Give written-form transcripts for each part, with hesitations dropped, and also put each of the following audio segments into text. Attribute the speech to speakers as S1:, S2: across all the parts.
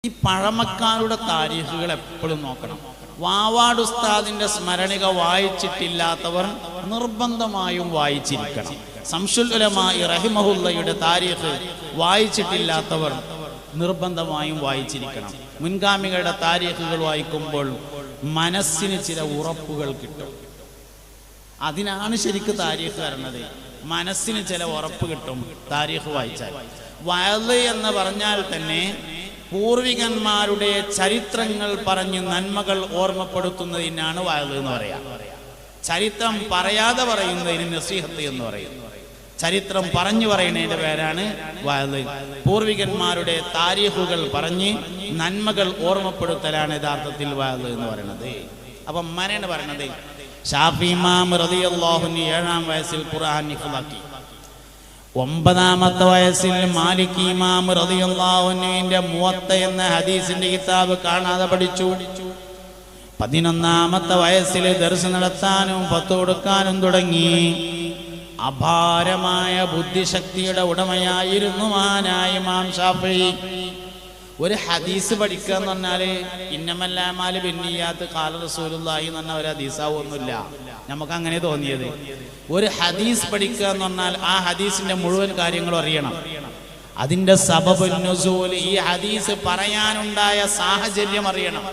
S1: ഈ പഴമക്കാരുടെ താരീഖുകൾ എപ്പോഴും നോക്കണം. വാവാട് ഉസ്താദിന്റെ സ്മരണിക വായിച്ചിട്ടില്ലാത്തവർ നിർബന്ധമായും വായിച്ചിരിക്കണം. ശംസുൽ ഉലമാ റഹിമഹുല്ലയുടെ താരീഖ് വായിച്ചിട്ടില്ലാത്തവർ നിർബന്ധമായും വായിച്ചിരിക്കണം. മുൻഗാമികളുടെ താരീഖുകൾ വായിക്കുമ്പോൾ മനസ്സിന് ചില ഉറപ്പുകൾ കിട്ടും. അതിനാണ് ശരിക്കും താരീഖ് വരണത്. മനസ്സിന് ചില ഉറപ്പ് കിട്ടും താരീഖ് വായിച്ചാൽ. വഅദ് എന്ന് പറഞ്ഞാൽ തന്നെ പൂർവികന്മാരുടെ ചരിത്രങ്ങൾ പറഞ്ഞ് നന്മകൾ ഓർമ്മപ്പെടുത്തുന്നതിനാണ് വഅദ് എന്ന് പറയാം. ചരിത്രം പറയാതെ പറയുന്നതിന് നസീഹത്ത് എന്ന് പറയും. ചരിത്രം പറഞ്ഞു പറയുന്നതിന്റെ പേരാണ് വഅദ്. പൂർവികന്മാരുടെ താരീഖുകൾ പറഞ്ഞ് നന്മകൾ ഓർമ്മപ്പെടുത്തലാണ് യഥാർത്ഥത്തിൽ വഅദ് എന്ന് പറയുന്നത്. അപ്പം മനാണ് പറയണത്. ഷാഫി ഇമാം റളിയല്ലാഹു അൻഹു 7-ാം വയസ്സിൽ ഖുർആൻ ഹിഫ്ളാക്കി. 9-ാമത്തെ വയസ്സിൽ മാലിക് ഇമാം റളിയല്ലാഹു അൻഹുവിന്റെ മുവത്ത എന്ന ഹദീസിന്റെ കിതാബ് കാണാതെ പഠിച്ചു. 11-ാമത്തെ വയസ്സിൽ ദർസ് നടത്താനും ഫത്വ കൊടുക്കാനും തുടങ്ങി. അപാരമായ ബുദ്ധിശക്തിയുടെ ഉടമയായിരുന്നു മഹാനായ ഇമാം ഷാഫിഈ. ഒരു ഹദീസ് പഠിക്കുക എന്ന് പറഞ്ഞാല് ഇന്നമൽ അഅ്മാലു ബിന്നിയാത്ത് ഖാല റസൂലുള്ളാഹി എന്ന് പറഞ്ഞ ഒരു ഹദീസാവൊന്നുമില്ല. നമുക്ക് അങ്ങനെ തോന്നിയത്. ഒരു ഹദീസ് പഠിക്കുക എന്ന് പറഞ്ഞാൽ ആ ഹദീസിന്റെ മുഴുവൻ കാര്യങ്ങളും അറിയണം. അതിന്റെ സബബുൻ നുസൂൽ, ഈ ഹദീസ് പറയാനുണ്ടായ സാഹചര്യം അറിയണം.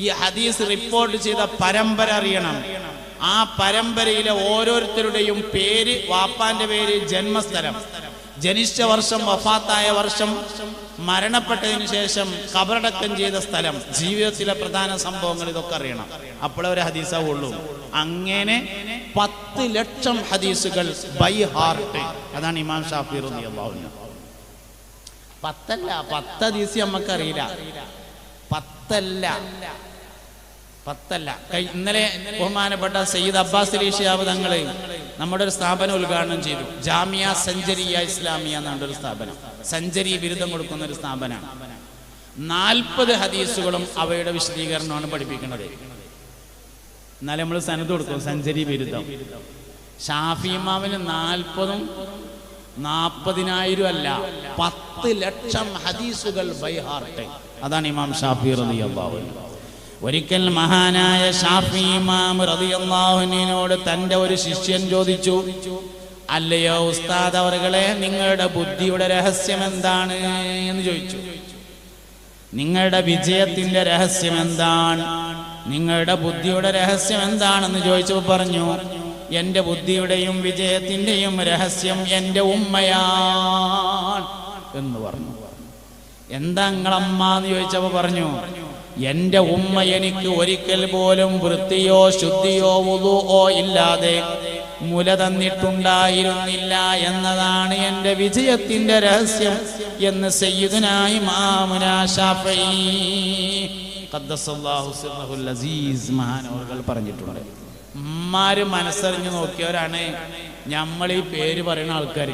S1: ഈ ഹദീസ് റിപ്പോർട്ട് ചെയ്ത പരമ്പര അറിയണം. ആ പരമ്പരയിലെ ഓരോരുത്തരുടെയും പേര്, വാപ്പാന്റെ പേര്, ജന്മസ്ഥലം, ജനിച്ച വർഷം, വഫാത്തായ വർഷം, മരണപ്പെട്ടതിന് ശേഷം ഖബറടക്കം ചെയ്ത സ്ഥലം, ജീവിതത്തിലെ പ്രധാന സംഭവങ്ങൾ, ഇതൊക്കെ അറിയണം. അപ്പോഴേ ഒരു ഹദീസാവുള്ളൂ. അങ്ങനെ 10 ലക്ഷം ഹദീസുകൾ ബൈ ഹാർട്ട്. അതാണ് ഇമാം ഷാഫി റളിയല്ലാഹു അൻഹു. 10 അല്ല, 10 ഹദീസ് നമുക്കറിയില്ല. 10 അല്ല. ഇന്നലെ ബഹുമാനപ്പെട്ട സയ്യിദ് അബ്ബാസ് അലി ശിഹാബ് തങ്ങള് നമ്മുടെ ഒരു സ്ഥാപനം ഉദ്ഘാടനം ചെയ്തു. ജാമിയ സഞ്ചരിയ ഇസ്ലാമിയ എന്നാണ് ഒരു സ്ഥാപനം. സഞ്ചരി ബിരുദം കൊടുക്കുന്ന ഒരു സ്ഥാപനമാണ്. 40 ഹദീസുകളും അവയുടെ വിശദീകരണമാണ് പഠിപ്പിക്കുന്നത്. എന്നാലും നമ്മൾ സനത് കൊടുക്കും സഞ്ചരി ബിരുദം. ഷാഫി ഇമാമിന് 40ഉം 40,000 അല്ല, 10 ലക്ഷം ഹദീസുകൾ ബൈ ഹാർട്ട്. അതാണ് ഇമാം ഷാഫി റളിയല്ലാഹു അൻഹു. ഒരിക്കൽ മഹാനായ ഷാഫി ഇമാം റളിയല്ലാഹു അൻഹുവിനോട് തന്റെ ഒരു ശിഷ്യൻ ചോദിച്ചു, അല്ലയോ ഉസ്താദ് അവറുകളെ, നിങ്ങളുടെ ബുദ്ധിയുടെ രഹസ്യം എന്താണ് എന്ന് ചോദിച്ചു. നിങ്ങളുടെ വിജയത്തിന്റെ രഹസ്യം എന്താണ്, നിങ്ങളുടെ ബുദ്ധിയുടെ രഹസ്യം എന്താണെന്ന് ചോദിച്ചപ്പോൾ പറഞ്ഞു, എന്റെ ബുദ്ധിയുടെയും വിജയത്തിന്റെയും രഹസ്യം എന്റെ ഉമ്മയാണ് എന്ന് പറഞ്ഞു. എന്താ നിങ്ങളമ്മ എന്ന് ചോദിച്ചപ്പോൾ പറഞ്ഞു, എന്റെ ഉമ്മ എനിക്ക് ഒരിക്കൽ പോലും വൃത്തിയോ ശുദ്ധിയോ വുളൂഓ ഇല്ലാതെ മുല തന്നിട്ടുണ്ടായിരുന്നില്ല എന്നതാണ് എന്റെ വിജയത്തിന്റെ രഹസ്യം എന്ന് സയ്യിദുനാ ഇമാമുനാ ശാഫിഈ ഖദ്ദസല്ലാഹു സിർറഹുൽ അസീസ് മഹാനവറുകൾ പറഞ്ഞിട്ടുണ്ട്. ഉമ്മാര് മനസ്സറിഞ്ഞു നോക്കിയവരാണ് നമ്മൾ ഈ പേര് പറയുന്ന ആൾക്കാർ.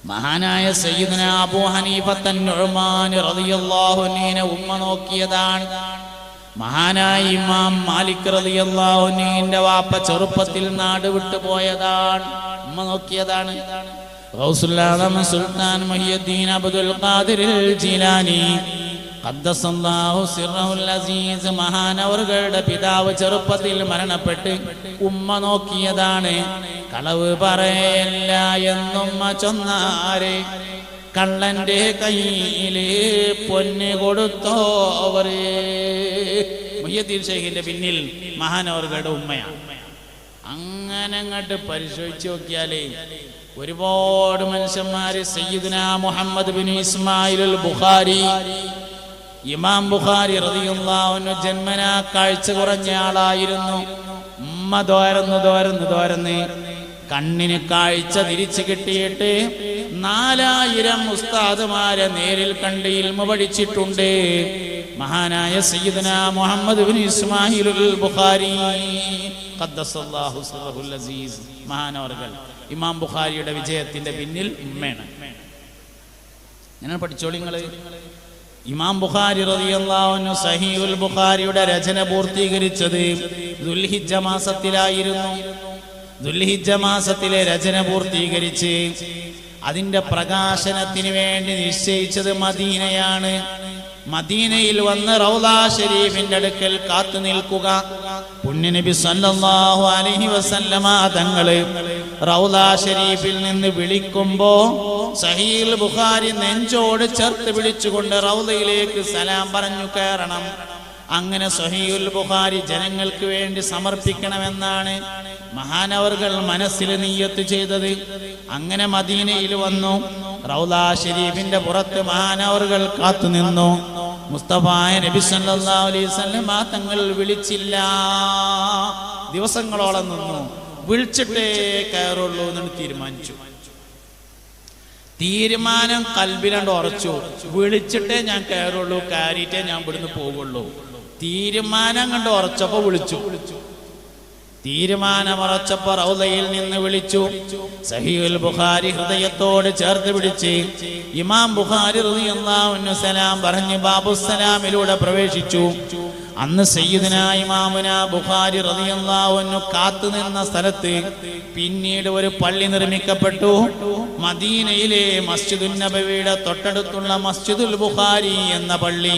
S1: മഹാനായ സയ്യിദുനാ അബൂ ഹനീഫത്ത് അൻ-നുഅ്മാൻ റളിയല്ലാഹു അൻഹുവിനെ ഉമ്മ നോക്കിയതാണ്. മഹാനായ ഇമാം മാലിക് റളിയല്ലാഹു അൻഹുവിന്റെ വാപ്പ ചെറുപ്പത്തിൽ നാട് വിട്ടു പോയതാണ്, ഉമ്മ നോക്കിയതാണ്. ഗൗസുൽ ആദം സുൽത്താൻ മുഹിയുദ്ദീൻ അബ്ദുൽ ഖാദിർ ജീലാനി ഖദ്ദസല്ലാഹു സിർറഹുൽ അസീസ് മഹാനവറുകളുടെ പിതാവ് ചെറുപ്പത്തിൽ മരണപ്പെട്ട് ഉമ്മ നോക്കിയതാണ്. കളവ് പറയല്ല എന്നുമ്മ ചൊന്നാരെ, കള്ളന്റെ കയ്യില് പൊന്ന് കൊടുത്തോവര്. മുഹിയുദ്ദീൻ ശൈഖിന്റെ പിന്നിൽ മഹാനവറുകളുടെ ഉമ്മയാണ്. അങ്ങനെ അങ്ങോട്ട് പരിശോധിച്ച് നോക്കിയാലേ ഒരുപാട് മനുഷ്യന്മാര്, സയ്യിദുനാ മുഹമ്മദ് ബിൻ ഇസ്മായിൽ ബുഖാരി, ഇമാം ബുഖാരി റളിയല്ലാഹു അൻഹു ജന്മനാ കാഴ്ച കുറഞ്ഞ ആളായിരുന്നു. ഉമ്മ തോരന്ന് കണ്ണിന് കാഴ്ച തിരിച്ചു കിട്ടിയിട്ട് 4000 ഉസ്താദുമാരെ നേരിൽ കണ്ട് ഇൽമു പഠിച്ചിട്ടുണ്ട്. മഹാനായ സയ്യിദുനാ മുഹമ്മദ് ബിൻ ഇസ്മായിലുൽ ബുഖാരി ഖദ്ദസല്ലാഹു സിർറഹുൽ അസീസ് മഹാനവറുകൾ ഇമാം ബുഖാരിയുടെ വിജയത്തിന്റെ പിന്നിൽ ഉമ്മയാണ്. ഞാൻ പഠിച്ചോളി നിങ്ങള്. ഇമാം ബുഖാരി റളിയല്ലാഹു അൻഹു സഹീഹുൽ ബുഖാരിയുടെ രചന പൂർത്തീകരിച്ചത് ദുൽഹിജ്ജ മാസത്തിലായിരുന്നു. ദുൽഹിജ്ജ മാസത്തിലെ രചന പൂർത്തീകരിച്ച് അതിന്റെ പ്രകാശനത്തിന് വേണ്ടി നിശ്ചയിച്ചത് മദീനയാണ്. മദീനയിൽ വന്ന് റൗള ശരീഫിന്റെ അടുക്കൽ കാത്തു നിൽക്കുക. പുണ്യനബി സല്ലല്ലാഹു അലൈഹി വസല്ലമ തങ്ങള് റൗള ശരീഫിൽ നിന്ന് വിളിക്കുമ്പോ സഹീഹുൽ ബുഖാരി നെഞ്ചോട് ചേർത്ത് പിടിച്ചുകൊണ്ട് റൗളയിലേക്ക് സലാം പറഞ്ഞു കയറണം. അങ്ങനെ സഹീഹുൽ ബുഖാരി ജനങ്ങൾക്ക് വേണ്ടി സമർപ്പിക്കണമെന്നാണ് മഹാനവർകൾ മനസ്സിൽ നിയ്യത്ത് ചെയ്തത്. അങ്ങനെ മദീനയിൽ വന്നു. റൗള ശരീഫിന്റെ പുറത്ത് മഹാനവർകൾ കാത്തു നിന്നു. മുസ്തഫായ നബി സല്ലല്ലാഹു അലൈഹി വസല്ലം തങ്ങൾ വിളിച്ചില്ല. ദിവസങ്ങളോളം നിന്നു. വിളിച്ചിട്ടേ കയറുള്ളൂ എന്ന് തീരുമാനിച്ചു. തീരുമാനം കൽബിലണ്ട് ഉറച്ചു. വിളിച്ചിട്ടേ ഞാൻ കയറുള്ളൂ, കയറിയിട്ടേ ഞാൻ ഇവിടുന്ന് പോകുള്ളൂ. തീരുമാനം കണ്ട് ഉറച്ചപ്പോ വിളിച്ചു. തീരുമാനമുറച്ചപ്പോ റൗളയിൽ നിന്ന് വിളിച്ചു. സഹീഹുൽ ബുഖാരി ഹൃദയത്തോട് ചേർത്ത് പിടിച്ച് ഇമാം ബുഖാരി റളിയല്ലാഹു അൻഹു സലാം പറഞ്ഞ് ബാബുസ്സലാമിലൂടെ പ്രവേശിച്ചു. അന്ന് സയ്യിദുനാ ഇമാമുനാ ബുഖാരി റളിയല്ലാഹു അൻഹു കാത്തു നിന്ന സ്ഥലത്ത് പിന്നീട് ഒരു പള്ളി നിർമ്മിക്കപ്പെട്ടു. മദീനയിലെ മസ്ജിദുൻ നബവിയുടെ തൊട്ടടുത്തുള്ള മസ്ജിദുൽ ബുഖാരി എന്ന പള്ളി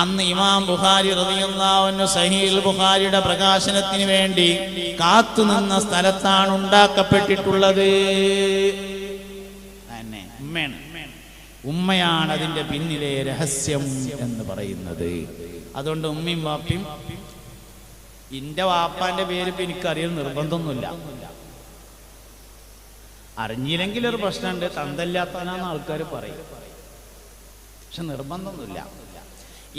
S1: അന്ന് ഇമാം ബുഖാരി റളിയല്ലാഹു അൻഹു സഹീഹുൽ ബുഖാരിയുടെ പ്രകാശനത്തിന് വേണ്ടി കാത്തു നിന്ന സ്ഥലത്താണ് ഉണ്ടാക്കപ്പെട്ടിട്ടുള്ളത്. ഉമ്മയാണ് അതിന്റെ പിന്നിലെ രഹസ്യം എന്ന് പറയുന്നത്. അതുകൊണ്ട് ഉമ്മയും വാപ്പയും, ഇന്റെ വാപ്പാന്റെ പേര് ഇപ്പൊ എനിക്കറിയാൻ നിർബന്ധമൊന്നുമില്ല. അറിഞ്ഞില്ലെങ്കിൽ ഒരു പ്രശ്നമുണ്ട്, തന്തല്ലാത്തവനാന്ന് ആൾക്കാർ പറയും, പക്ഷെ നിർബന്ധമൊന്നുമില്ല.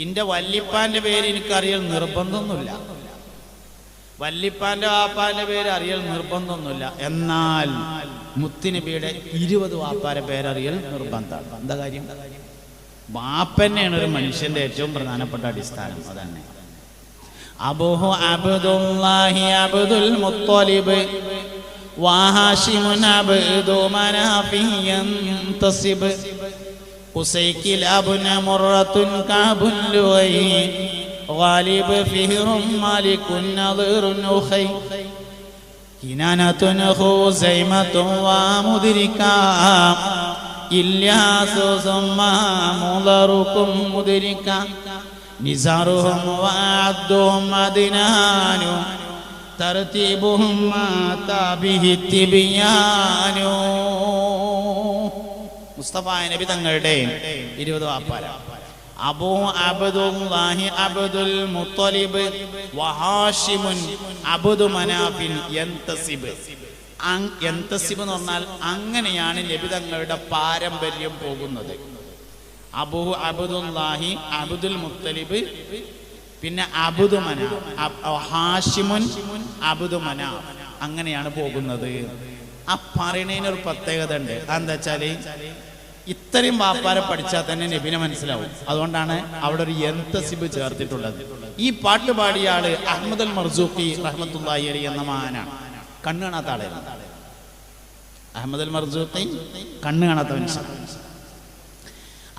S1: ഇന്റെ വല്ലിപ്പാന്റെ പേര് എനിക്കറിയാൻ നിർബന്ധമൊന്നുമില്ല, വല്ലിപ്പാന്റെ വാപ്പാന്റെ പേര് അറിയൽ നിർബന്ധമൊന്നുമില്ല. എന്നാൽ മുത്തുനബിയുടെ 20 വാപ്പാരെ പേരറിയൽ നിർബന്ധമാണ്. എന്താ കാര്യം? വാപ്പന്നെയാണ് ഒരു മനുഷ്യന്റെ ഏറ്റവും പ്രധാനപ്പെട്ട അടിസ്ഥാനം. അതന്നെ അബൂഹു അബ്ദുല്ലാഹി അബ്ദുൽ മുത്തലിബ് വഹാശിമുൻ അബ്ദു മനാഫിയൻ തസിബ് ഖുസൈകിൽ അബ്ന മുറത്തുൻ കഅബുൽ ലുഐ ഗാലിബ് ഫിഹ്റും മാലികുൻ നദിറുൻ ഉഖൈ കിനാനത്തുൻ ഖുസൈമത്തുൻ വമുദ്രികാ ഇല്യാസു സുമ്മ മുളറുക്കും മുദ്രിക നിസാറുഹും വഅദ്ദുഹും അദ്നാനു തർതീബുഹും മാതാബിഹി തിബിയാനു. മുസ്തഫായ നബി തങ്ങളുടെ 20 വാപ്പാര. അബൂ അബ്ദുല്ലാഹി അബ്ദുൽ മുത്തലിബ് വഹാശിമുൻ അബ്ദു മനാഫിൻ യന്തസിബ്. യന്തസിബ് എന്ന് പറഞ്ഞാൽ അങ്ങനെയാണ് നബി തങ്ങളുടെ പാരമ്പര്യം പോകുന്നത്. അബൂ അബ്ദുല്ലാഹി അബ്ദുൽ മുത്തലിബ്, പിന്നെ അബ്ദു മനാഫ്, ഹാഷിമുൻ അബ്ദു മനാഫ്, അങ്ങനെയാണ് പോകുന്നത്. ആ പറയുന്നതിനൊരു പ്രത്യേകത ഉണ്ട്. എന്താ വെച്ചാല് ഇത്രയും വാപ്പാരെ പഠിച്ചാൽ തന്നെ നബിനെ മനസ്സിലാവും. അതുകൊണ്ടാണ് അവിടെ ഒരു യന്തസിബ് ചേർത്തിട്ടുള്ളത്. ഈ പാട്ട് പാടിയ ആള് അഹ്മദ് അൽ മർസൂഖി റഹ്മത്തുള്ളാഹി അലൈഹി എന്ന മഹാനാണ്. കണ്ണ് കാണാത്ത ആളായിരുന്നു അഹ്മദ് അൽ മർസൂഖി. കണ്ണ് കാണാത്ത മനുഷ്യനാണ്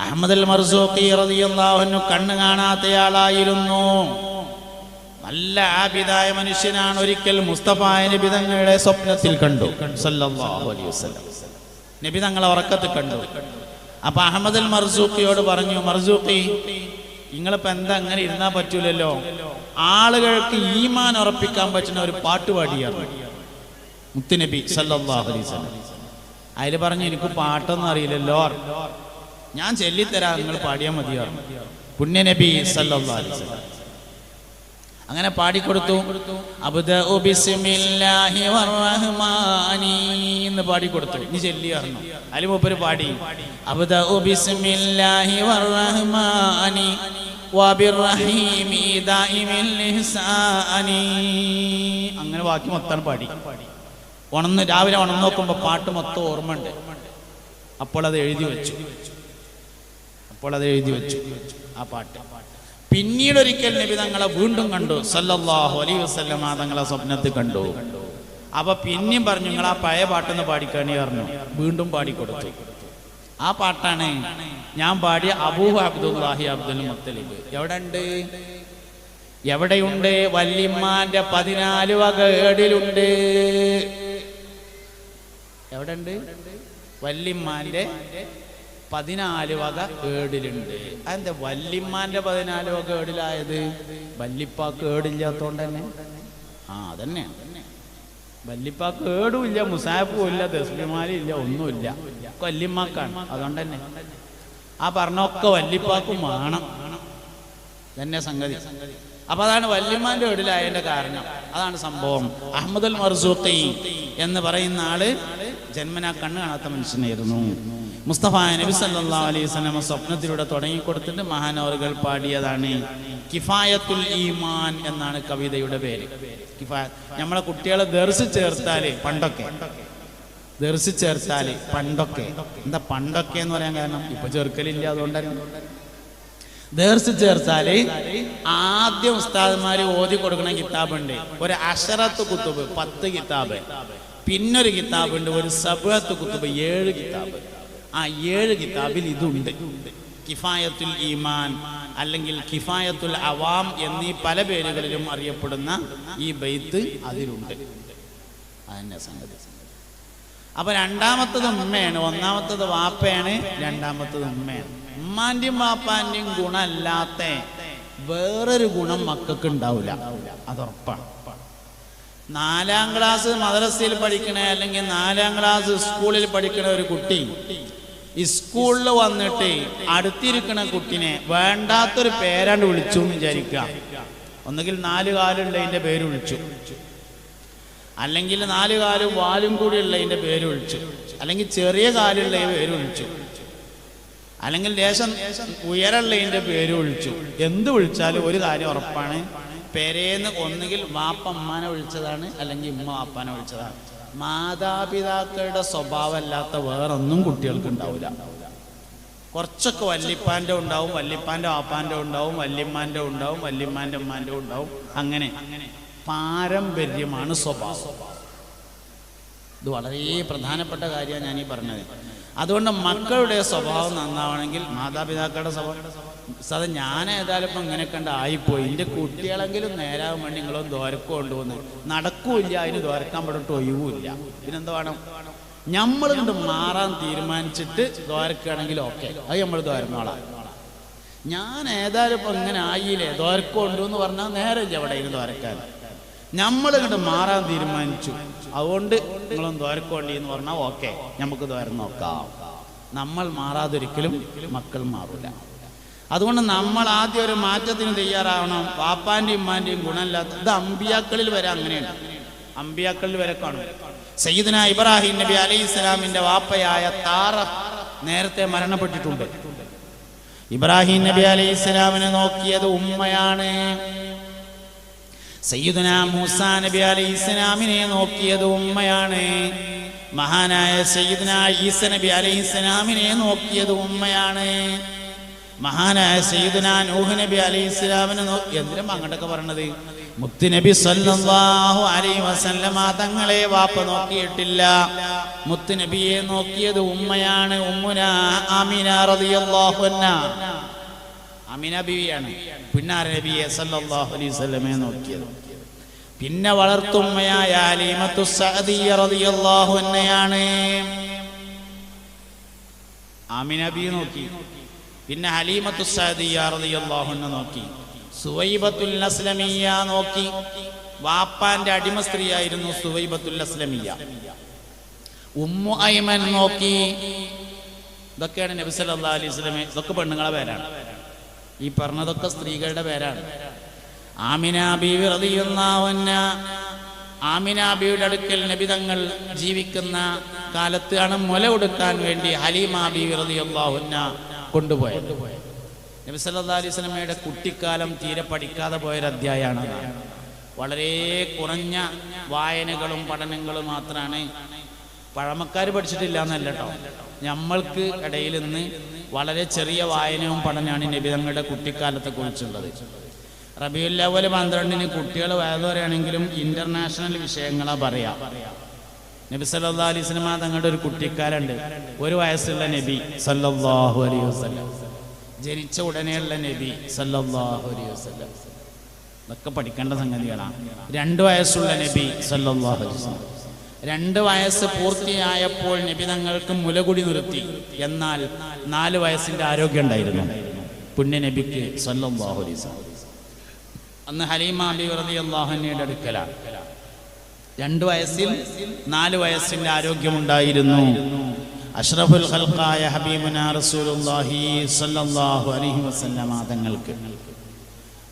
S1: അഹ്മദ് അൽ മർസൂഖി റളിയല്ലാഹു അൻഹു. കണ്ണ് കാണാത്തയാളായിരുന്നു. നല്ല ആബിദായ മനുഷ്യനാണ്. ഒരിക്കൽ മുസ്തഫായ നബി തങ്ങളുടെ സ്വപ്നത്തിൽ കണ്ടു സല്ലല്ലാഹു അലൈഹി വസല്ലം. നബി തങ്ങളെ ഉറക്കത്തിൽ കണ്ടു. അപ്പൊ അഹ്മദ് അൽ മർസൂഖിയോട് പറഞ്ഞു, മർസൂഖി, നിങ്ങളിപ്പോ എന്താ അങ്ങനെ ഇരുന്നാ പറ്റൂലല്ലോ, ആളുകൾക്ക് ഈമാൻ ഉറപ്പിക്കാൻ പറ്റുന്ന ഒരു പാട്ട് പാടിയാണ് മുത്തുനബി സല്ലല്ലാഹു അലൈഹി വസല്ലം. അതിൽ പറഞ്ഞു, എനിക്ക് പാട്ടൊന്നും അറിയില്ലല്ലോ, ഞാൻ ചൊല്ലിത്തരാം, നിങ്ങൾ പാടിയാൽ മതിയായിരുന്നു. പുണ്യനബി സല്ലല്ലാഹു അലൈഹി വസല്ലം അങ്ങനെ പാടിക്കൊടുത്തു. അബ്ദഉ ബിസ്മില്ലാഹി വറഹ്മാനി എന്ന് പാടിക്കൊടുത്തു. ഇനി ചൊല്ലിയായിരുന്നു. അതിൽ മൂപ്പര് പാടി അബ്ദഉ ബിസ്മില്ലാഹി വറഹ്മാനി വബിർറഹീമി ദായിമിൽ ഇഹ്സാനി. അങ്ങനെ ബാക്കി മൊത്തം പാടി. രാവിലെ ഉണർന്നു നോക്കുമ്പോൾ പാട്ട് മൊത്തം ഓർമ്മയുണ്ട്. അപ്പോൾ അത് എഴുതി വെച്ചു ആ പാട്ട്. പിന്നീട് ഒരിക്കൽ നബി തങ്ങളെ വീണ്ടും കണ്ടു സല്ലല്ലാഹു അലൈഹി വസല്ലം. തങ്ങളെ സ്വപ്നത്തിൽ കണ്ടു. അപ്പൊ പിന്നെയും പറഞ്ഞു, നിങ്ങൾ ആ പഴയ പാട്ടൊന്ന് പാടിക്കാണി പറഞ്ഞു. വീണ്ടും പാടിക്കൊടുത്തു. ആ പാട്ടാണ് ഞാൻ പാടിയ അബൂ അബ്ദുല്ലാഹി അബ്ദുൽ മുത്തലിബ്. എവിടെയുണ്ട്? വല്ലിമ്മാന്റെ 14 വക ഏടിലുണ്ട്. എവിടെ ഉണ്ട്? വല്ലിമ്മാന്റെ 14 വക ഏടിലുണ്ട്. അതെന്താ വല്യമ്മാന്റെ 14 വക ഏടിലായത്? വല്ലിപ്പാക്ക് ഏടില്ലാത്തോണ്ട് തന്നെ. അതന്നെ, വല്ലിപ്പാക്ക് ഏടും ഇല്ല, മുസാഫും ഇല്ല, തസ്ബീഹുമാലയും ഇല്ല, ഒന്നുമില്ല. വല്യമ്മാക്കാണ്. അതുകൊണ്ട് തന്നെ ആ പറഞ്ഞൊക്കെ വല്ലിപ്പാക്കും വേണം തന്നെ സംഗതി. അപ്പൊ അതാണ് വല്യമ്മാന്റെ ഏടിലായതിന്റെ കാരണം. അതാണ് സംഭവം. അഹ്മദുൽ മർസൂഖി എന്ന് പറയുന്ന ആള് ജന്മനാ കണ്ണ് കാണാത്ത മനുഷ്യനായിരുന്നു. മുസ്തഫ നബി സല്ലല്ലാഹു അലൈഹി വസല്ലം സ്വപ്നത്തിലൂടെ തുടങ്ങിക്കൊടുത്തിട്ട് മഹാനവറുകൾ പാടിയതാണ് കിഫായത്തുൽ ഈമാൻ എന്നാണ് കവിതയുടെ പേര്. നമ്മളെ കുട്ടികളെ ദർസ് ചേർത്താല് പണ്ടൊക്കെ എന്താ പണ്ടൊക്കെ എന്ന് പറയാൻ കാരണം ഇപ്പൊ ചേർക്കലില്ല, അതുകൊണ്ടാണ്. ദർസ് ചേർത്താല് ആദ്യം ഉസ്താദ്മാര് ഓതി കൊടുക്കണ കിതാബുണ്ട്, ഒരു അശറത്ത് കുത്തുബ് 10 കിതാബ്, പിന്നൊരു കിതാബുണ്ട് ഒരു സബഅത്ത് കുത്തുബ് 7 കിതാബ്. ആ 7 കിതാബിൽ ഇതുണ്ട്. കിഫായത്തുൽ ഈമാൻ അല്ലെങ്കിൽ കിഫായത്തുൽ അവാം എന്നീ പല പേരുകളിലും അറിയപ്പെടുന്ന ഈ ബൈത്ത് അതിലുണ്ട്. അതന്നെ സംഗതി. അപ്പൊ രണ്ടാമത്തത് ഉമ്മയാണ്, ഒന്നാമത്തത് വാപ്പയാണ്, രണ്ടാമത്തത് ഉമ്മയാണ്. ഉമ്മാന്റെയും വാപ്പാന്റെയും ഗുണമല്ലാത്ത വേറൊരു ഗുണം മക്കൾക്ക് ഉണ്ടാവില്ല, അതുറപ്പാണ്. 4ാം ക്ലാസ് മദ്രസയിൽ പഠിക്കണ അല്ലെങ്കിൽ 4ാം ക്ലാസ് സ്കൂളിൽ പഠിക്കണ ഒരു കുട്ടി സ്കൂളിൽ വന്നിട്ട് അടുത്തിരിക്കണ കുട്ടിനെ വേണ്ടാത്തൊരു പേരാണ്ട് വിളിച്ചു എന്ന് വിചാരിക്കുക. ഒന്നുകിൽ 4 കാലുള്ളതിന്റെ പേര് വിളിച്ചു, അല്ലെങ്കിൽ 4 കാലും വാലും കൂടി ഉള്ളതിന്റെ പേര് വിളിച്ചു, അല്ലെങ്കിൽ ചെറിയ കാലുള്ള പേര് വിളിച്ചു, അല്ലെങ്കിൽ ലേശം ഉയരമുള്ളതിന്റെ പേര് വിളിച്ചു. എന്ത് വിളിച്ചാലും ഒരു കാര്യം ഉറപ്പാണ്, പേരേന്ന് ഒന്നുകിൽ വാപ്പ അമ്മാനെ വിളിച്ചതാണ് അല്ലെങ്കിൽ ഉമ്മ വാപ്പാനെ വിളിച്ചതാണ്. മാതാപിതാക്കളുടെ സ്വഭാവമല്ലാത്ത വേറൊന്നും കുട്ടികൾക്ക് ഉണ്ടാവില്ല. കുറച്ചൊക്കെ വല്യപ്പാന്റെ ഉണ്ടാവും, വല്യപ്പാന്റെ വാപ്പാന്റെ ഉണ്ടാവും, വല്യമ്മാന്റെ ഉണ്ടാവും, വല്യമ്മാന്റെ ഉമ്മാന്റെ ഉണ്ടാവും. അങ്ങനെ പാരമ്പര്യമാണ് സ്വഭാവം. ഇത് വളരെ പ്രധാനപ്പെട്ട കാര്യമാണ് ഞാനീ പറഞ്ഞത്. അതുകൊണ്ട് മക്കളുടെ സ്വഭാവം നന്നാവണമെങ്കിൽ മാതാപിതാക്കളുടെ സ്വഭാവം ഞാൻ ഏതായാലും ഇപ്പം ഇങ്ങനെ കണ്ട് ആയിപ്പോയി, എൻ്റെ കുട്ടികളെങ്കിലും നേരാകാൻ വേണ്ടി നിങ്ങളൊന്ന് ദ്വാരക്ക് കൊണ്ടുവന്ന് നടക്കൂല്ല, അതിന് ദ്വാരക്കാൻ പെടിട്ട് ഒഴിവുമില്ല. പിന്നെന്താ വേണം? നമ്മൾ കൊണ്ട് മാറാൻ തീരുമാനിച്ചിട്ട് ദ്വാരക്കാണെങ്കിൽ ഓക്കെ, അത് നമ്മൾ ദ്വാരന്നോളാം. ഞാൻ ഏതായാലും ഇപ്പം ഇങ്ങനെ ആയില്ലേ, ദ്വാരക്ക് കൊണ്ടുവന്ന് പറഞ്ഞാൽ നേരെ ഇല്ല അവിടെ ഇരുന്ന് ദ്വാരക്കാൻ. നമ്മൾ കണ്ട് മാറാൻ തീരുമാനിച്ചു, അതുകൊണ്ട് നിങ്ങളൊന്ന് ദ്വാരക്കോണ്ടി എന്ന് പറഞ്ഞാൽ ഓക്കെ, നമുക്ക് ദ്വാരം നോക്കാം. നമ്മൾ മാറാതൊരിക്കലും മക്കൾ മാറില്ല. അതുകൊണ്ട് നമ്മൾ ആദ്യം ഒരു മാറ്റത്തിന് തയ്യാറാവണം. വാപ്പാന്റെയും ഉമ്മാന്റെയും ഗുണമില്ലാത്ത ഇത് അമ്പിയാക്കളിൽ വരെ അങ്ങനെയാണ്. അമ്പിയാക്കളിൽ വരെ കാണും. സയ്യിദുന ഇബ്രാഹിം നബി അലൈഹിസ്സലാമിന്റെ വാപ്പയായ താറഖ് നേരത്തെ മരണപ്പെട്ടിട്ടുണ്ട്. ഇബ്രാഹിം നബി അലൈഹിസ്സലാമിനെ നോക്കിയത് ഉമ്മയാണ്. സയ്യിദുന മൂസാ നബി അലൈഹിസ്സലാമിനെ നോക്കിയത് ഉമ്മയാണ്. മഹാനായ സയ്യിദുന ഈസ നബി അലൈഹിസ്സലാമിനെ നോക്കിയത് ഉമ്മയാണ്. മഹാനായ സയ്യിദുന നൂഹ് നബി അലൈഹിസ്സലാമിനെ എന്തിനും അങ്ങോട്ടൊക്കെ പറഞ്ഞത്? മുത്തുനബി സല്ലല്ലാഹു അലൈഹി വസല്ലമ തങ്ങളെ വാപ്പ നോക്കിയിട്ടില്ല, മുത്തുനബിയെ നോക്കിയത് ഉമ്മയാണ്. ഉമ്മുന ആമിന റളിയല്ലാഹു അൻഹാ, ആമിന ബീവിയാണ് പിന്നാര നബിയെ സല്ലല്ലാഹു അലൈഹി വസല്ലമയെ നോക്കിയത്. പിന്നെ വളർത്തുമ്മയായ ഹലീമത്തു സഅദിയ്യ റളിയല്ലാഹു അൻഹയാണ്. ആമിന ബീവി നോക്കി, പിന്നെ ഹലീമത്തു സഅദിയ്യ റളിയല്ലാഹു അൻഹ നോക്കി, സുവൈബത്തുൽ അസ്ലമിയ്യ നോക്കി. വാപ്പാന്റെ അടിമ സ്ത്രീയായിരുന്നു സുവൈബത്തുൽ അസ്ലമിയ്യ. ഉമ്മു ഐമൻ നോക്കി. ഇതൊക്കെയാണ് നബി സല്ലല്ലാഹു അലൈഹി വസല്ലമയെ, ഇതൊക്കെ പെണ്ണുങ്ങളെ പേരാണ്. ഈ പറഞ്ഞതൊക്കെ സ്ത്രീകളുടെ പേരാണ്. ആമിന ബീവി റളിയല്ലാഹു അൻഹാ, ആമിന ബീവിയുടെ അടുക്കൽ നബി തങ്ങൾ ജീവിക്കുന്ന കാലത്താണ് മുല കൊടുക്കാൻ വേണ്ടി ഹലീമ ബീവി റളിയല്ലാഹു അൻഹാ കൊണ്ടുപോയത്. നബി സല്ലല്ലാഹു അലൈഹി വസല്ലമയുടെ കുട്ടിക്കാലം തീരെ പഠിക്കാതെ പോയൊരു അധ്യായമാണ്. വളരെ കുറഞ്ഞ വായനകളും പഠനങ്ങളും മാത്രമാണ്. പഴമക്കാർ പഠിച്ചിട്ടില്ല എന്നല്ല കേട്ടോ, നമ്മൾക്ക് ഇടയിൽ നിന്ന് വളരെ ചെറിയ വായനയും പഠനമാണ് നബി തങ്ങളുടെ കുട്ടിക്കാലത്തെ കുറിച്ചുള്ളത്. റബീഉൽ അവ്വൽ 12-ന് കുട്ടികൾ വയതുവരെയാണെങ്കിലും ഇന്റർനാഷണൽ വിഷയങ്ങളാണ് പറയാം. നബി സല്ലല്ലാഹു അലൈഹി വസല്ലം തങ്ങളുടെ ഒരു കുട്ടിക്കാലുണ്ട്. 1 വയസ്സുള്ള നബി സല്ലല്ലാഹു അലൈഹി വസല്ലം, ജനിച്ച ഉടനെയുള്ള നബി സല്ലല്ലാഹു അലൈഹി വസല്ലം, ഇതൊക്കെ പഠിക്കേണ്ട സംഗതികളാണ്. 2 വയസ്സുള്ള നബി സല്ലല്ലാഹു അലൈഹി വസല്ലം, 2 വയസ്സ് പൂർത്തിയായപ്പോൾ നബി തങ്ങൾക്ക് മുലകുടി നിർത്തി. എന്നാൽ 4 വയസ്സിന്റെ ആരോഗ്യം ഉണ്ടായിരുന്നു പുണ്യ നബിക്ക് സല്ലല്ലാഹു അലൈഹി വസല്ലം. അന്ന് ഹലീമ ബിബി റളിയല്ലാഹു അൻഹയുടെ അടുക്കലാണ്. 2 വയസ്സിൽ 4 വയസ്സിന്റെ ആരോഗ്യമുണ്ടായിരുന്നു. അഷ്റഫുൽ ഖൽഖായ ഹബീബുനാ റസൂലുള്ളാഹി സ്വല്ലല്ലാഹു അലൈഹി വസല്ലം തങ്ങൾക്ക്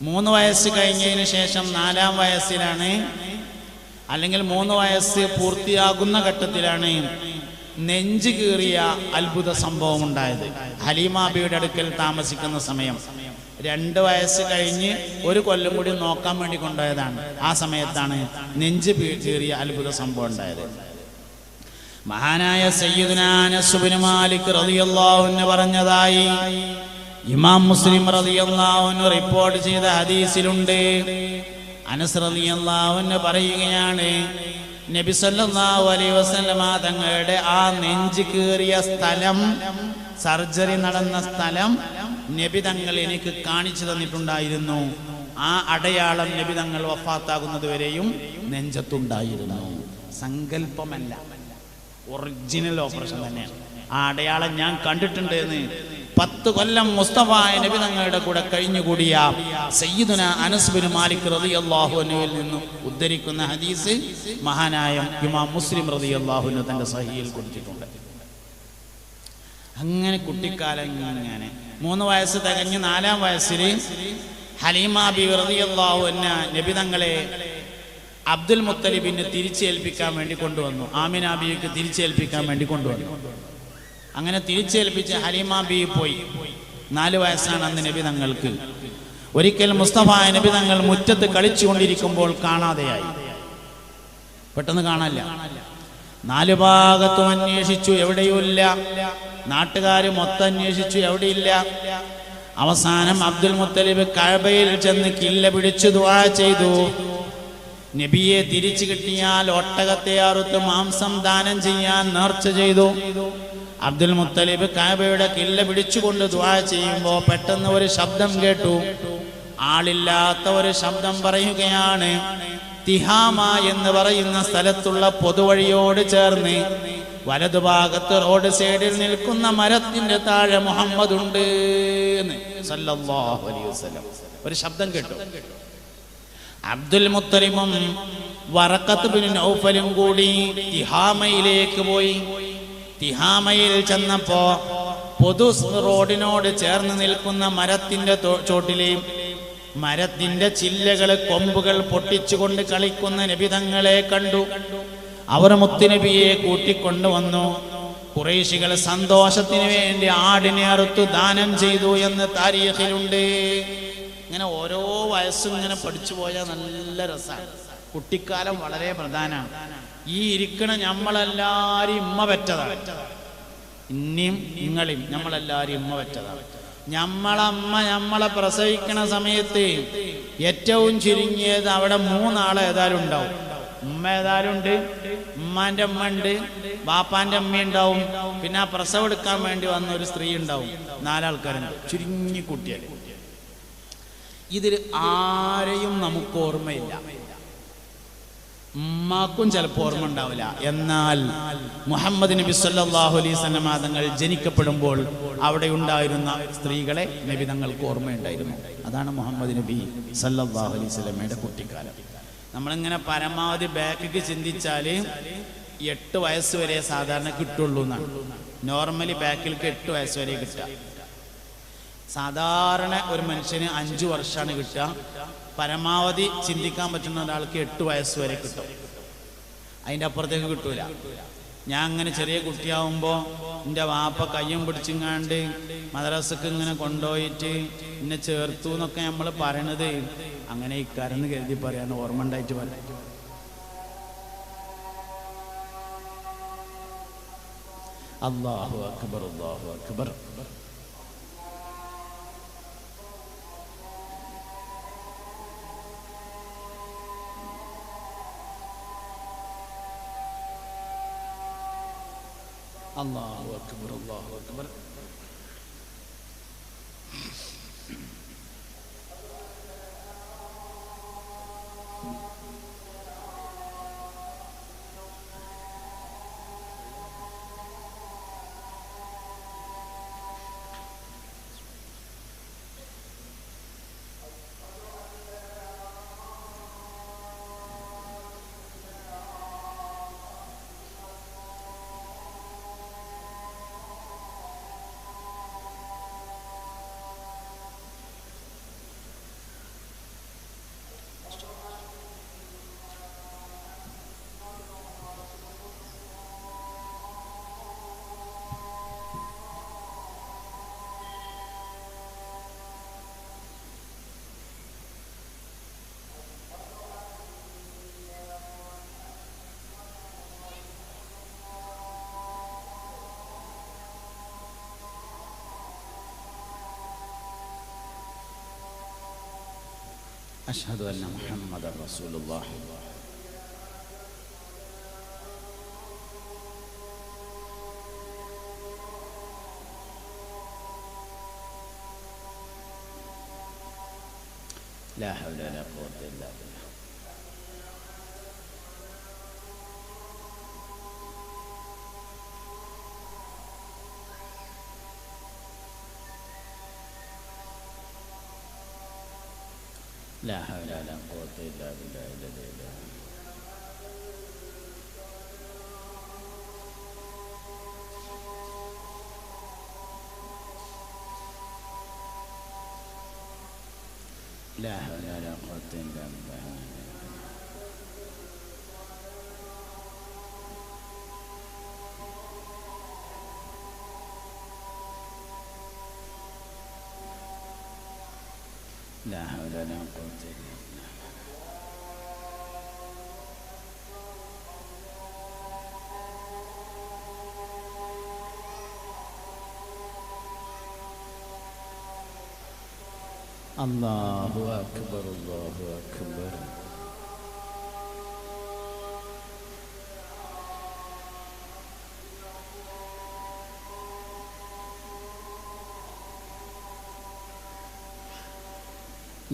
S1: 3 വയസ്സ് കഴിഞ്ഞതിന് ശേഷം 4-ാം വയസ്സിലാണ്, അല്ലെങ്കിൽ 3 വയസ്സ് പൂർത്തിയാകുന്ന ഘട്ടത്തിലാണ് നെഞ്ച് കീറിയ അത്ഭുത സംഭവം ഉണ്ടായത്. ഹലീമ ബിയുടെ അടുക്കൽ താമസിക്കുന്ന സമയം 2 വയസ്സ് കഴിഞ്ഞ് 1 കൊല്ലം കൂടി നോക്കാൻ വേണ്ടി കൊണ്ടുപോയതാണ്. ആ സമയത്താണ് നെഞ്ച് കീറിയ അത്ഭുത സംഭവം ഉണ്ടായത്. മഹാനായ സയ്യിദുനാ അനസ് ഇബ്നു മാലിക് റളിയല്ലാഹു അൻഹു പറഞ്ഞതായി ഇമാം മുസ്ലിം റളിയല്ലാഹു അൻഹു റിപ്പോർട്ട് ചെയ്ത ഹദീസിലുണ്ട്. അനസ് റളിയല്ലാഹു അൻഹു പറയുകയാണ്, നബി സല്ലല്ലാഹു അലൈഹി വസല്ലമ തങ്ങളുടെ ആ നെഞ്ച് കീറിയ സ്ഥലം, സർജറി നടന്ന സ്ഥലം നബി തങ്ങൾ എനിക്ക് കാണിച്ചു തന്നിട്ടുണ്ടായിരുന്നു. ആ അടയാളം നബി തങ്ങൾ വഫാത്താകുന്നത് വരെയും നെഞ്ചത്തുണ്ടായിരുന്നു. സങ്കല്പമല്ല, ഒറിജിനൽ ഓപ്പറേഷൻ തന്നെയാണ്. ആ അടയാളം ഞാൻ കണ്ടിട്ടുണ്ട് എന്ന് 10 കൊല്ലം മുസ്തഫ നബി തങ്ങളുടെ കൂടെ കഴിഞ്ഞുകൂടിയ സയ്യിദുന അനസ് ബിൻ മാലിക് റളിയല്ലാഹു അൻഹുവിൽ നിന്നും ഉദ്ധരിക്കുന്ന ഹദീസ് മഹാനായ ഇമാം മുസ്ലിം റളിയല്ലാഹു അൻഹു തന്റെ സഹീഹിൽ കൊടുത്തിട്ടുണ്ട്. അങ്ങനെ കുട്ടിക്കാലം ഇങ്ങനെ 3 വയസ്സ് തികഞ്ഞ് 4-ാം വയസ്സിൽ ഹലീമ ബിബി റളിയല്ലാഹു അൻഹ നബി തങ്ങളെ അബ്ദുൽ മുത്തലിബിനെ തിരിച്ചേൽപ്പിക്കാൻ വേണ്ടി കൊണ്ടുവന്നു. ആമിന ബീവിക്ക് തിരിച്ചേൽപ്പിക്കാൻ വേണ്ടി കൊണ്ടുവന്നു. അങ്ങനെ തിരിച്ചേൽപ്പിച്ച് ഹലീമ ബീവി പോയി. 4 വയസ്സാണ് അന്ന് നബി തങ്ങൾക്ക്. ഒരിക്കൽ മുസ്തഫ നബി തങ്ങൾ മുറ്റത്ത് കളിച്ചുകൊണ്ടിരിക്കുമ്പോൾ കാണാതെയായി. പെട്ടെന്ന് കാണാനില്ല. 4 ഭാഗത്തും അന്വേഷിച്ചു, എവിടെയുമില്ല. നാട്ടുകാർ മൊത്തം അന്വേഷിച്ചു, എവിടെയില്ല. അവസാനം അബ്ദുൽ മുത്തലിബ് കഅബയിൽ ചെന്ന് കില്ല പിടിച്ചു ദുആ ചെയ്തു. നബിയെ തിരിച്ചു കിട്ടിയാൽ ഒട്ടകത്തെ അറുത്ത് മാംസം ദാനം ചെയ്യാൻ നേർച്ച ചെയ്തു. അബ്ദുൽ മുത്തലിബ് കഅബയുടെ കില്ല പിടിച്ചുകൊണ്ട് ദുആ ചെയ്യുമ്പോൾ പെട്ടെന്ന് ഒരു ശബ്ദം കേട്ടു. ആളില്ലാത്ത ഒരു ശബ്ദം പറയുകയാണ്. തിഹാമ എന്ന് പറയുന്ന സ്ഥലത്തുള്ള പൊതുവഴിയോട് ചേർന്ന് വലതുഭാഗത്ത് റോഡ് സൈഡിൽ നിൽക്കുന്ന മരത്തിന്റെ താഴെ മുഹമ്മദ് ഉണ്ട് സല്ലല്ലാഹു അലൈഹി വസല്ലം ഒരു ശബ്ദം കേട്ടു. അബ്ദുൽ മുത്തലിബും വറഖത്ത് ബിൻ നൗഫലും കൂടി തിഹാമയിലേക്ക് പോയി. തിഹാമയിൽ ചെന്നപ്പോ പൊതു റോഡിനോട് ചേർന്ന് നിൽക്കുന്ന മരത്തിന്റെ ചോട്ടിലെ മരത്തിന്റെ ചില്ലകൾ, കൊമ്പുകൾ പൊട്ടിച്ചുകൊണ്ട് കളിക്കുന്ന നബിതങ്ങളെ കണ്ടു. അവർ മുത്തുനബിയെ കൂട്ടിക്കൊണ്ടുവന്നു. ഖുറൈശികൾ സന്തോഷത്തിന് വേണ്ടി ആടിനെ അറുത്തു ദാനം ചെയ്തു എന്ന് താരീഖിലുണ്ട്. ഇങ്ങനെ ഓരോ വയസ്സും ഇങ്ങനെ പഠിച്ചു പോയാൽ നല്ല രസമാണ്. കുട്ടിക്കാലം വളരെ പ്രധാനമാണ്. ഈ ഇരിക്കണ നമ്മളെല്ലാരും ഇമ്മ പെറ്റതാണ്. ഇനിയും നിങ്ങളും നമ്മളെല്ലാരും ഇമ്മ പെറ്റതാണ്. നമ്മളമ്മ നമ്മളെ പ്രസവിക്കണ സമയത്ത് ഏറ്റവും ചുരുങ്ങിയത് അവിടെ 3 ആളെ ഏതായാലും ഉണ്ടാവും. ഉമ്മ ഏതായാലും ഉണ്ട്, ഉമ്മാന്റെ അമ്മ ഉണ്ട്, ബാപ്പാന്റെ അമ്മ ഉണ്ടാവും, പിന്നെ ആ പ്രസവം എടുക്കാൻ വേണ്ടി വന്ന ഒരു സ്ത്രീ ഉണ്ടാവും. 4 ആൾക്കാരുണ്ട് ചുരുങ്ങി കുട്ടിയാൽ. ഇതിൽ ആരെയും നമുക്ക് ഓർമ്മയില്ല. ഉമ്മാക്കും ചിലപ്പോൾ ഓർമ്മ ഉണ്ടാവില്ല. എന്നാൽ മുഹമ്മദ് നബി സല്ലല്ലാഹു അലൈഹി വസല്ലം തങ്ങൾ ജനിക്കപ്പെടുമ്പോൾ അവിടെ ഉണ്ടായിരുന്ന സ്ത്രീകളെ നബി തങ്ങൾക്ക് ഓർമ്മയുണ്ടായിരുന്നു. അതാണ് മുഹമ്മദ് നബി സല്ലല്ലാഹു അലൈഹി വസല്ലമയുടെ കുട്ടിക്കാലം. നമ്മളിങ്ങനെ പരമാവധി ബാക്കിക്ക് ചിന്തിച്ചാൽ 8 വയസ്സ് വരെ സാധാരണ കിട്ടുള്ളൂ എന്നാണ്. നോർമലി ബാക്കിലേക്ക് 8 വയസ്സ് വരെ കിട്ടുക. സാധാരണ ഒരു മനുഷ്യന് 5 വർഷമാണ് കിട്ടുക. പരമാവധി ചിന്തിക്കാൻ പറ്റുന്ന ഒരാൾക്ക് 8 വയസ്സ് വരെ കിട്ടും. അതിൻ്റെ അപ്പുറത്തേക്ക് കിട്ടൂല. ഞാൻ അങ്ങനെ ചെറിയ കുട്ടിയാവുമ്പോൾ എൻ്റെ വാപ്പ കയ്യും പിടിച്ചിങ്ങാണ്ട് മദ്രസക്ക് ഇങ്ങനെ കൊണ്ടുപോയിട്ട് എന്നെ ചേർത്തു എന്നൊക്കെ നമ്മൾ പറയണത് അങ്ങനെ ഇക്കാരെന്ന് കരുതി പറയാൻ ഓർമ്മ ഉണ്ടായിട്ട് പറയാം. അല്ലാഹു അക്ബർ, അല്ലാഹു അക്ബർ. അല്ലാഹു അക്ബർ, അല്ലാഹു അക്ബർ. അഷ്ഹദു അന്ന മുഹമ്മദൻ റസൂലുള്ളാഹ്. ലാ ഹൗല വലാ ഖുവത ഇല്ലാ ബില്ലാഹ്. لا حول ولا قوة إلا بالله العلي العظيم. لا حول ولا قوة إلا بالله. لا حول ولا قوة إلا بالله. الله أكبر الله أكبر.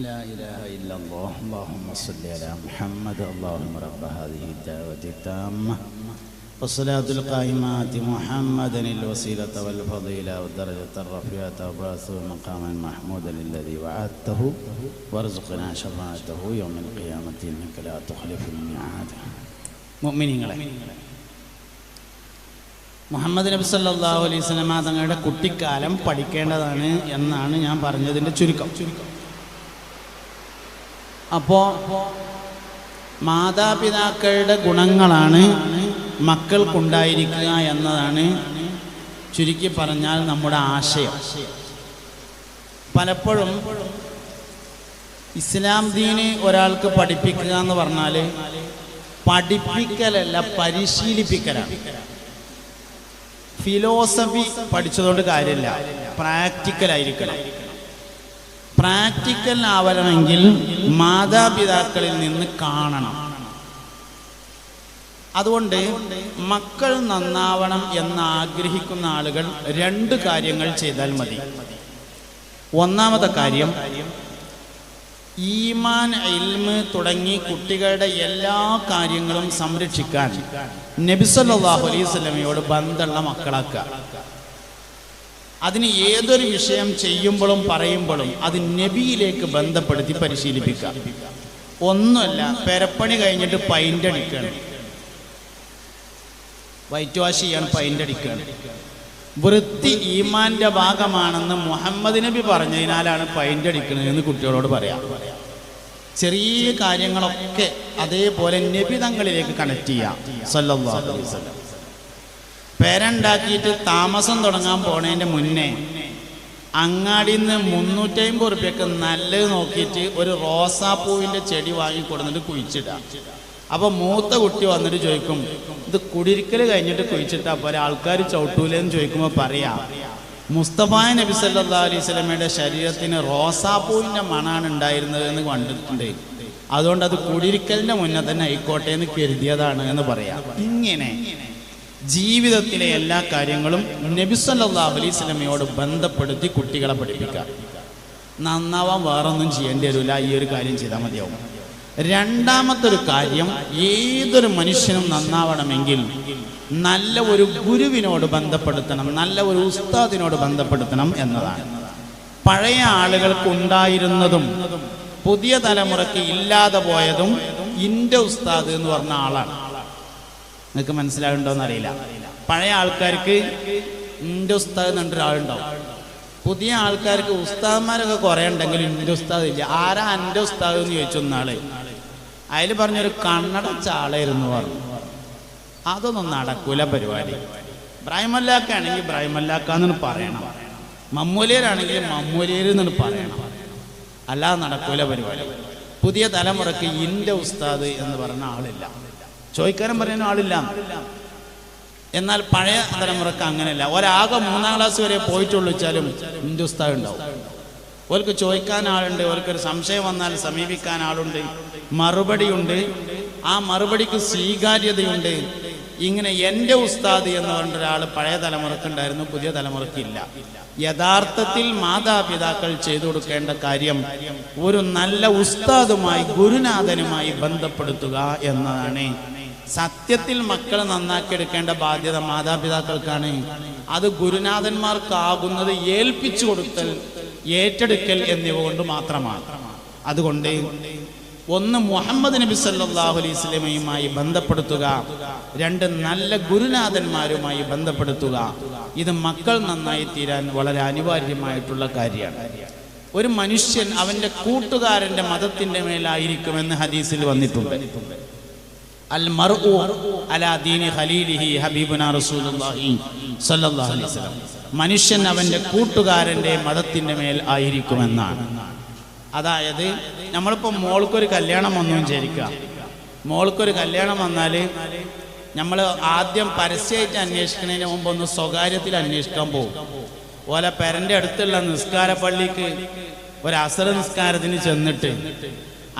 S1: لا إله إلا الله. اللهم صل على محمد. اللهم رب هذه الدعوة التامة والصلاة القائمة محمدا الوسيلة والفضيلة والدرجة الرفيعة وبعثه مقاما محمودا الذي وعدته وارزقنا شفاعته يوم القيامة إنك لا تخلف الميعاد. മുഅ്മിനീങ്ങളെ, മുഹമ്മദ് നബി സല്ലല്ലാഹു അലൈഹി വസല്ലമ തങ്ങളുടെ കുട്ടിക്കാലം പഠിക്കേണ്ടതാണ് എന്നാണ് ഞാൻ പറഞ്ഞതിൻ്റെ ചുരുക്കം. അപ്പോൾ മാതാപിതാക്കളുടെ ഗുണങ്ങളാണ് മക്കൾക്കുണ്ടായിരിക്കുക എന്നതാണ് ചുരുക്കി പറഞ്ഞാൽ നമ്മുടെ ആശയം. പലപ്പോഴും ഇസ്ലാം ദീന് ഒരാൾക്ക് പഠിപ്പിക്കുക എന്ന് പറഞ്ഞാൽ പഠിപ്പിക്കലല്ല, പരിശീലിപ്പിക്കലാണ്. ഫിലോസഫി പഠിച്ചതുകൊണ്ട് കാര്യമില്ല, പ്രാക്ടിക്കലായിരിക്കണം. പ്രാക്ടിക്കൽ ആവണമെങ്കിൽ മാതാപിതാക്കളിൽ നിന്ന് കാണണം. അതുകൊണ്ട് മക്കൾ നന്നാവണം എന്ന് ആഗ്രഹിക്കുന്ന ആളുകൾ രണ്ട് കാര്യങ്ങൾ ചെയ്താൽ മതി. ഒന്നാമത്തെ കാര്യം, ഈമാൻ, ഇൽമ് തുടങ്ങി കുട്ടികളുടെ എല്ലാ കാര്യങ്ങളും സംരക്ഷിക്കാൻ നബി സല്ലല്ലാഹു അലൈഹി വസല്ലമയോട് ബന്ധമുള്ള മക്കളാക്കുക. അതിന് ഏതൊരു വിഷയം ചെയ്യുമ്പോഴും പറയുമ്പോഴും അത് നബിയിലേക്ക് ബന്ധപ്പെടുത്തി പരിശീലിപ്പിക്കുക. ഒന്നുമല്ല, പെരപ്പണി കഴിഞ്ഞിട്ട് പൈൻ്റ് അടിക്കുകയാണ്, വൈറ്റ് വാഷ് ചെയ്യാണ്, പൈൻ്റ് അടിക്കുകയാണ്. വൃത്തി ഈമാന്റെ ഭാഗമാണെന്ന് മുഹമ്മദ് നബി പറഞ്ഞതിനാലാണ് പൈൻ്റ് അടിക്കണതെന്ന് കുട്ടികളോട് പറയാം. ചെറിയ കാര്യങ്ങളൊക്കെ അതേപോലെ നബി തങ്ങളിലേക്ക് കണക്ട് ചെയ്യാം. സല്ലല്ലാഹു അലൈഹി വസല്ലം പേരുണ്ടാക്കിയിട്ട് താമസം തുടങ്ങാൻ പോണതിൻ്റെ മുന്നേ അങ്ങാടിയിൽ നിന്ന് 350 റുപ്യക്ക് നല്ലത് നോക്കിയിട്ട് ഒരു റോസാപ്പൂവിൻ്റെ ചെടി വാങ്ങിക്കൊടുന്നിട്ട് കുഴിച്ചിടാം. അപ്പോൾ മൂത്ത കുട്ടി വന്നിട്ട് ചോദിക്കും, ഇത് കുടിരിക്കൽ കഴിഞ്ഞിട്ട് കുഴിച്ചിട്ടാ പോലെ ആൾക്കാർ ചവിട്ടൂലെന്ന് ചോദിക്കുമ്പോൾ പറയാം, മുസ്തഫ നബി സല്ലല്ലാഹു അലൈഹി വസല്ലമയുടെ ശരീരത്തിന് റോസാപ്പൂവിൻ്റെ മണാണ് ഉണ്ടായിരുന്നത് എന്ന് കണ്ടിട്ടുണ്ട്, അതുകൊണ്ട് അത് കുടിരിക്കലിൻ്റെ മുന്നേ തന്നെ ആയിക്കോട്ടെ എന്ന് കരുതിയതാണ് എന്ന് പറയാം. ഇങ്ങനെ ജീവിതത്തിലെ എല്ലാ കാര്യങ്ങളും നബി സല്ലല്ലാഹു അലൈഹി വസല്ലമയോട് ബന്ധപ്പെടുത്തി കുട്ടികളെ പഠിപ്പിക്കുക. നന്നാവാൻ വേറൊന്നും ചെയ്യേണ്ടി വരില്ല, ഈ ഒരു കാര്യം ചെയ്താൽ മതിയാവും. രണ്ടാമത്തെ ഒരു കാര്യം, ഏതൊരു മനുഷ്യനും നന്നാവണമെങ്കിൽ നല്ല ഒരു ഗുരുവിനോട് ബന്ധപ്പെടുത്തണം, നല്ല ഒരു ഉസ്താദിനോട് ബന്ധപ്പെടുത്തണം എന്നതാണ്. പഴയ ആളുകൾക്ക് ഉണ്ടായിരുന്നതും പുതിയ തലമുറയ്ക്ക് ഇല്ലാതെ പോയതും ഇൻ്റെ ഉസ്താദ് എന്ന് പറഞ്ഞ ആളാണ്. നിങ്ങൾക്ക് മനസ്സിലാകുന്നുണ്ടോന്ന് അറിയില്ല. പഴയ ആൾക്കാർക്ക് ഇൻ്റെ ഉസ്താദ് എന്ന് പറഞ്ഞൊരാളുണ്ടാവും. പുതിയ ആൾക്കാർക്ക് ഉസ്താദ്മാരൊക്കെ കുറേ ഉണ്ടെങ്കിലും ഇൻ്റെ ഉസ്താദ് ഇല്ല. ആരാ എൻ്റെ ഉസ്താദ് എന്ന് ചോദിച്ചൊന്നാള്, അതിൽ പറഞ്ഞൊരു കണ്ണടച്ച ആളായിരുന്നു പറഞ്ഞു. അതൊന്നും നടക്കൂല പരിപാടി. ഇബ്രാഹിമല്ലാക്കാണെങ്കിൽ ഇബ്രാഹിമല്ലാക്കാന്ന് പറയണം, മമ്മൂലിയരാണെങ്കിൽ മമ്മൂലിയർ എന്ന് പറയണം, അല്ലാതെ നടക്കൂല പരിപാടി. പുതിയ തലമുറയ്ക്ക് ഇൻ്റെ ഉസ്താദ് എന്ന് പറഞ്ഞ ആളില്ല, ചോദിക്കാനും പറയാനും ആളില്ല. എന്നാൽ പഴയ തലമുറക്ക് അങ്ങനെയല്ല. ഒരാകെ 3ാം ക്ലാസ് വരെ പോയിട്ടുള്ളൂ വെച്ചാലും ഇൻ്റെ ഉസ്താദ് ഉണ്ടാവും. ഓർക്ക് ചോദിക്കാൻ ആളുണ്ട്, ഓർക്കൊരു സംശയം വന്നാൽ സമീപിക്കാൻ ആളുണ്ട്, മറുപടിയുണ്ട്, ആ മറുപടിക്ക് സ്വീകാര്യതയുണ്ട്. ഇങ്ങനെ എൻ്റെ ഉസ്താദ് എന്ന് പറഞ്ഞ ഒരാൾ പഴയ തലമുറക്കുണ്ടായിരുന്നു, പുതിയ തലമുറക്കില്ല. യഥാർത്ഥത്തിൽ മാതാപിതാക്കൾ ചെയ്തു കൊടുക്കേണ്ട കാര്യം ഒരു നല്ല ഉസ്താദുമായി, ഗുരുനാഥനുമായി ബന്ധപ്പെടുത്തുക എന്നതാണ്. സത്യത്തിൽ മക്കൾ നന്നാക്കിയെടുക്കേണ്ട ബാധ്യത മാതാപിതാക്കൾക്കാണ്. അത് ഗുരുനാഥന്മാർക്കാകുന്നത് ഏൽപ്പിച്ചു കൊടുക്കൽ, ഏറ്റെടുക്കൽ എന്നിവ കൊണ്ട് മാത്രമാണ്. അതുകൊണ്ട് ഒന്ന്, മുഹമ്മദ് നബി സല്ലല്ലാഹു അലൈഹി വസല്ലമയുമായി ബന്ധപ്പെടുത്തുക, രണ്ട്, നല്ല ഗുരുനാഥന്മാരുമായി ബന്ധപ്പെടുത്തുക. ഇത് മക്കൾ നന്നായി തീരാൻ വളരെ അനിവാര്യമായിട്ടുള്ള കാര്യമാണ്. ഒരു മനുഷ്യൻ അവന്റെ കൂട്ടുകാരന്റെ മതത്തിന്റെ മേലായിരിക്കുമെന്ന് ഹദീസിൽ വന്നിട്ടുണ്ട്. അൽ മർഉ അലാ ദീനി ഖലീലിഹി ഹബീബുനാ റസൂലുള്ളാഹി സ്വല്ലല്ലാഹു അലൈഹി വസല്ലം. മനുഷ്യൻ അവന്റെ കൂട്ടുകാരന്റെ മതത്തിന്റെ മേൽ ആയിരിക്കുമെന്നാണ്. അതായത് നമ്മളിപ്പോൾ മോൾക്കൊരു കല്യാണം വന്നു വിചാരിക്കുക. മോൾക്കൊരു കല്യാണം വന്നാൽ നമ്മൾ ആദ്യം പരസ്യമായിട്ട് അന്വേഷിക്കുന്നതിന് മുമ്പ് ഒന്ന് സ്വകാര്യത്തിൽ അന്വേഷിക്കാൻ പോകും. ഓലെ പെരൻ്റെ അടുത്തുള്ള നിസ്കാര പള്ളിക്ക് ഒരു അസർ നിസ്കാരത്തിന് ചെന്നിട്ട്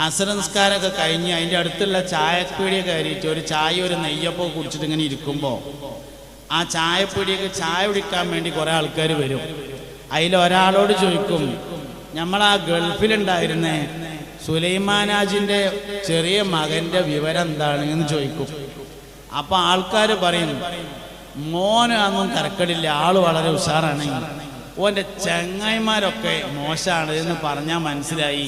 S1: അസർ നിസ്കാരമൊക്കെ കഴിഞ്ഞ് അതിൻ്റെ അടുത്തുള്ള ചായപ്പീടിയെ കയറിയിട്ട് ഒരു ചായ ഒരു നെയ്യപ്പോ കുടിച്ചിട്ട് ഇങ്ങനെ ഇരിക്കുമ്പോൾ ആ ചായപ്പീടിയൊക്കെ ചായ കുടിക്കാൻ വേണ്ടി കുറേ ആൾക്കാർ വരും. അതിലൊരാളോട് ചോദിക്കും, നമ്മളാ ഗൾഫിലുണ്ടായിരുന്നേ സുലൈമാനാജിൻ്റെ ചെറിയ മകൻ്റെ വിവരം എന്താണ് എന്ന് ചോദിക്കും. അപ്പം ആൾക്കാർ പറയും, മോനൊന്നും കരക്കടില്ല, ആള് വളരെ ഉഷാറാണ്, ഓൻ്റെ ചങ്ങായിമാരൊക്കെ മോശമാണ് എന്ന് പറഞ്ഞാൽ മനസ്സിലായി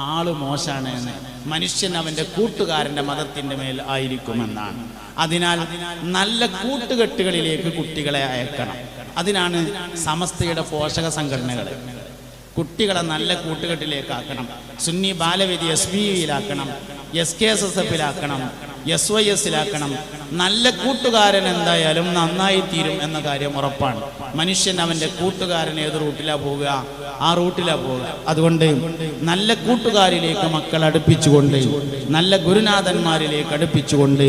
S1: ആള് മോശമാണ് എന്ന്. മനുഷ്യൻ അവൻ്റെ കൂട്ടുകാരൻ്റെ മതത്തിൻ്റെ മേൽ ആയിരിക്കുമെന്നാണ്. അതിനാൽ നല്ല കൂട്ടുകെട്ടുകളിലേക്ക് കുട്ടികളെ അയക്കണം. അതിനാണ് സമസ്തയുടെ പോഷക സംഘടനകൾ. കുട്ടികളെ നല്ല കൂട്ടുകെട്ടിലേക്കാക്കണം. സുന്നി ബാലവേദി SBയിലാക്കണം, SKSSFിലാക്കണം, SYSലാക്കണം. നല്ല കൂട്ടുകാരൻ എന്തായാലും നന്നായി തീരും എന്ന കാര്യം ഉറപ്പാണ്. മനുഷ്യൻ അവൻ്റെ കൂട്ടുകാരൻ ഏത് റൂട്ടിലാണ് പോവുക, ആ റൂട്ടിലാണ് പോവുക. അതുകൊണ്ട് നല്ല കൂട്ടുകാരിലേക്ക് മക്കൾ അടുപ്പിച്ചുകൊണ്ട്, നല്ല ഗുരുനാഥന്മാരിലേക്ക് അടുപ്പിച്ചുകൊണ്ട്,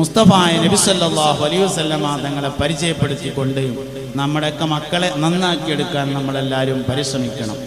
S1: മുസ്തഫായ നബി സല്ലല്ലാഹു അലൈഹി വസല്ലമ തങ്ങളെ പരിചയപ്പെടുത്തിക്കൊണ്ട് നമ്മുടെയൊക്കെ മക്കളെ നന്നാക്കിയെടുക്കാൻ നമ്മളെല്ലാവരും പരിശ്രമിക്കണം.